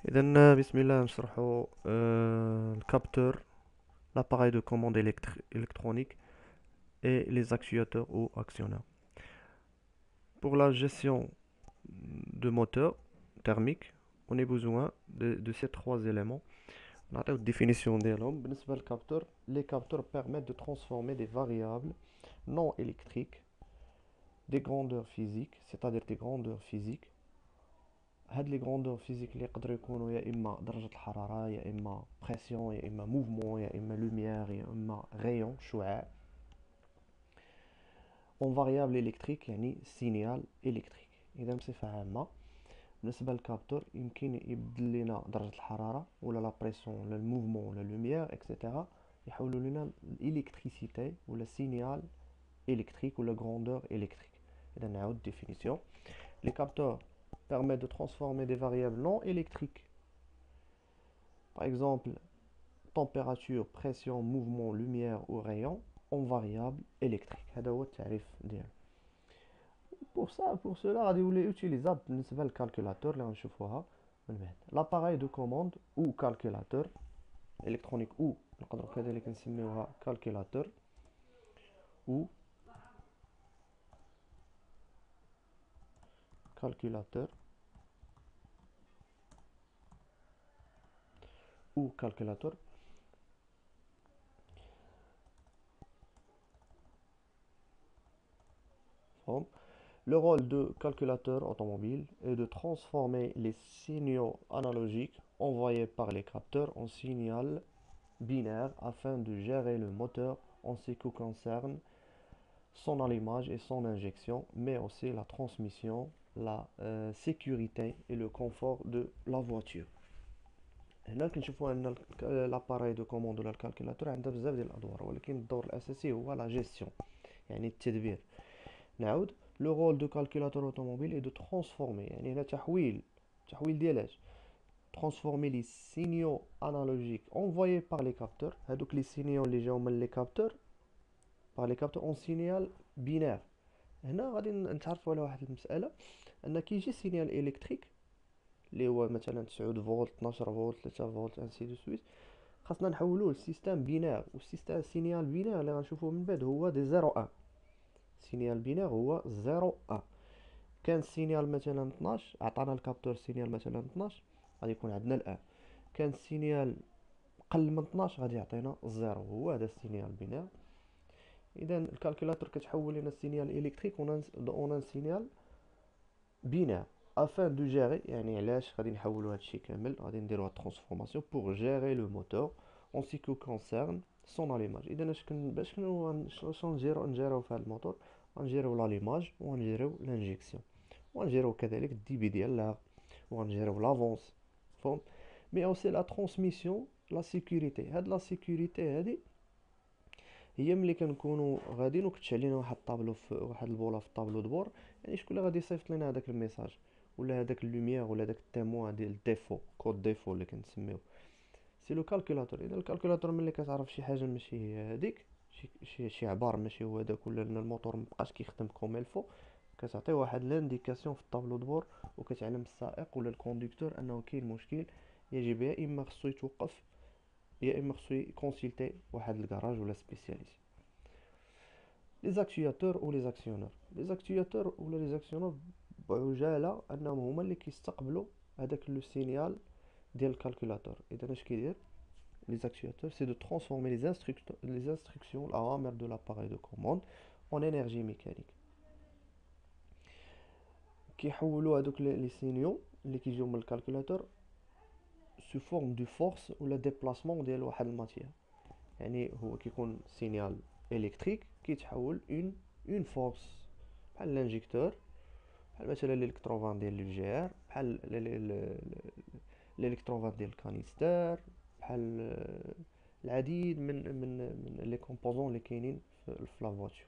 إذا بسم الله نشرحوا الكابتور, l'appareil de commande électronique et les actuateurs ou actionneurs. Pour la gestion de moteur thermique, on a besoin de ces trois éléments. On a une définition ديالهم. بالنسبة للكابتور, les capteurs permettent de transformer des variables non électriques, des grandeurs physiques, c'est-à-dire des grandeurs physiques. هاد لي غروندور فيزيك اللي يقدروا يكونوا يا اما درجه الحراره يا اما بريسيون يا اما موفمون يا اما لوميير يا اما غيون شعاع اون فاريابل الكتريك يعني سينيال الكتريك. اذا بصفه عامه بالنسبه للكابتور يمكن يبدل لنا درجه الحراره ولا لا بريسيون ولا الموفمون ولا لوميير اكسيتيرا، يحولوا لنا الالكتريسيتي ولا سينيال الكتريك ولا غروندور الكتريك. اذا نعاود ديفينيسيون. Les capteurs permettent de transformer des variables non électriques, par exemple température, pression, mouvement, lumière ou rayon, en variables électriques. هذا هو التعريف ديالو. Pour cela غادي يولي utilisable بالنسبة للكالكولاتور اللي غنشوفوها من بعد. L'appareil de commande ou calculateur électronique ou نقدروا كذلك نسميوها calculateur ou calculateur ou calculateur. Le rôle de calculateur automobile est de transformer les signaux analogiques envoyés par les capteurs en signal binaire afin de gérer le moteur en ce qui concerne son allumage et son injection, mais aussi la transmission, la sécurité et le confort de la voiture. هنا كنشوفوا ان l'appareil de commande ولا الكالكولاتور عندها بزاف ديال الادوار، ولكن الدور الاساسي هو لا جيستيون يعني التدبير. نعاود لو رول دو كالكولاتور اوتوموبيل اي دو ترانسفورمي، يعني هنا تحويل ديال اش؟ ترانسفورمي لي سينيو انالوجيك انفويي بار لي كابتور، هادوك لي سينيو اللي جاو من لي كابتور بار لي كابتور اون سينيال بينير. هنا غادي نتعرفوا على واحد المساله، ان كيجي سينيال الكتريك اللي هو مثلا 9 فولت 12 فولت 3 فولت انسي دو سويت، خاصنا نحولوه لسيستم بينير، والسيستم سينيال بينير اللي غنشوفوه من بعد هو دي 0 1. سينيال بينير هو 0 1. كان سينيال مثلا 12 عطانا الكابتور سينيال مثلا 12 غادي يكون عندنا الان. كان سينيال قل من 12 غادي يعطينا 0، هو هذا السينيال بينير. اذا الكالكولاتور كتحول لنا السينيال الكتريك اون سينيال بينير afin de gérer، يعني علاش غادي نحولوا هادشي كامل، غادي نديروا ترانسفورماسيون pour gérer le moteur en ce qui concerne son allumage. اذا باش نجيرو في هذا الموتور، غنجيرو لاليماج وغنجيرو لانجيكسيون وغنجيرو كذلك الديبي ديالها وغنجيرو لافونس فهم، مي اوسي لا ترانسميسيون لا سيكوريتي. هاد لا سيكوريتي هادي هي ملي كنكونوا غاديين وكتشعل لينا واحد الطابلو في واحد البوله في الطابلو دبور، يعني شكون اللي غادي يصيفط لنا هذاك الميساج ولا هذاك اللوميير ولا هذاك التيموان ديال الديفو، كود ديفو اللي كنسميو سي لو كالكولاتور. اذا الكالكولاتور ملي كتعرف شي حاجه ماشي هي هذيك، شي عبار ماشي هو هذاك، ولا ان الموتور مبقاش كيخدم كوم الفو، كتعطي واحد لانديكاسيون في الطابلو دبور وكتعلم السائق ولا الكونديكتور انه كاين مشكل، يجب يا اما خصو يتوقف يا اما خصو يكونسلتي واحد الكراج ولا سبيسياليست. لي زاكتياتور و لي زاكسيونور. لي زاكتياتور ولا لي زاكسيونور بعجاله انهم هما اللي كيستقبلوا هذاك لو سينيال ديال الكالكولاتور. اذا اش كيدير les actuateurs, c'est de transformer les instructions, l'AMR de l'appareil de commande, en énergie mécanique. كيحولوا هذوك لي سينيو اللي كيجيو من الكالكولاتور سو فورم دو فورس ولا ديبلاسمون ديال واحد الماتير، يعني هو كيكون سينيال الكتريك كيتحول اون فورس، بحال الانجيكتور، بحال مثلا الالكتروفان ديال لو جي ار، بحال الالكتروفان ديال الكانيستر، بحال العديد من لي كومبوزون اللي كاينين في لا فواتور.